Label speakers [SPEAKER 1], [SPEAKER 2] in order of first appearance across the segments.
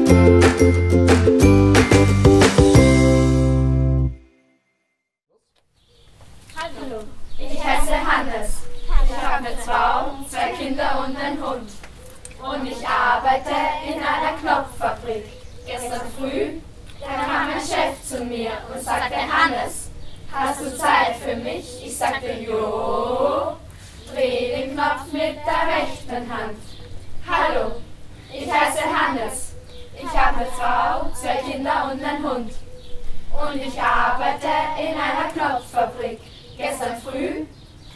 [SPEAKER 1] Hallo, ich heiße Hannes. Ich habe eine Frau, 2 Kinder und einen Hund. Und ich arbeite in einer Knopffabrik. Gestern früh, da kam mein Chef zu mir und sagte: Hannes, hast du Zeit für mich? Ich sagte: Jo. Dreh den Knopf mit der rechten Hand. Hallo, ich heiße Hannes. Ich habe eine Frau, 2 Kinder und einen Hund. Und ich arbeite in einer Knopffabrik. Gestern früh,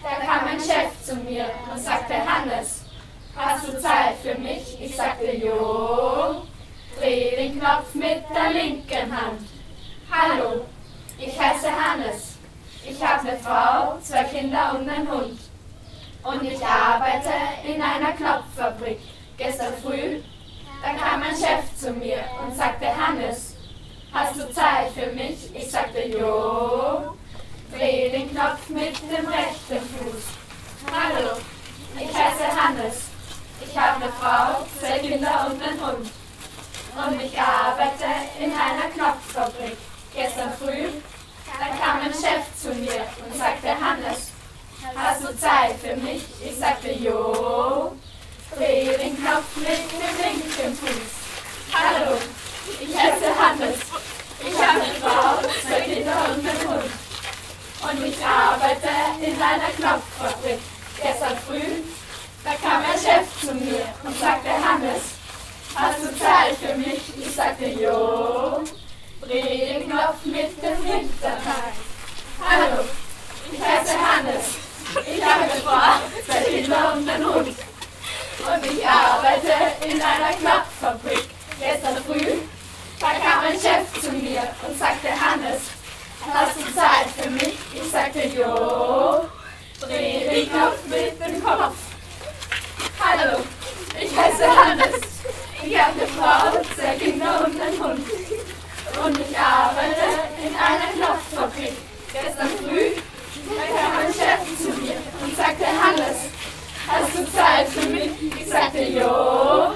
[SPEAKER 1] da kam mein Chef zu mir und sagte: Hannes, hast du Zeit für mich? Ich sagte: Jo. Dreh den Knopf mit der linken Hand. Hallo, ich heiße Hannes. Ich habe eine Frau, 2 Kinder und einen Hund. Und ich arbeite in einer Knopffabrik. Gestern früh, da kam mein Chef zu mir und sagte: Hannes, hast du Zeit für mich? Ich sagte: Jo. Dreh den Knopf mit dem rechten Fuß. Hallo, ich heiße Hannes. Ich habe eine Frau, 2 Kinder und einen Hund. Und ich arbeite in einer Knopffabrik. Gestern früh, da kam mein Chef zu mir und sagte: Hannes, hast du Zeit für mich? Ich sagte: Jo. Dreh den Knopf mit dem linken Fuß. Hallo, ich heiße Hannes. Ich habe eine Frau, 2 Kinder und einen Hund. Und ich arbeite in einer Knopffabrik. Gestern früh, da kam mein Chef zu mir und sagte: Hannes, hast du Zeit für mich? Ich sagte: Jo. Dreh den Knopf mit dem Hinterteil. Hallo, ich heiße Hannes. Ich habe eine Frau, 2 Kinder und einen Hund. Und ich arbeite in einer Knopffabrik. Gestern früh, da kam mein Chef zu mir und sagte: Hannes, hast du Zeit für mich? Ich sagte: Jo. Dreh den Knopf mit dem Kopf. Hallo, ich heiße Hannes. Ich habe eine Frau, 2 Kinder und einen Hund. Und ich arbeite in einer Knopffabrik. Gestern früh, da kam mein Chef zu mir und sagte: Hannes, hast du Zeit für mich? Ich sagte: Jo.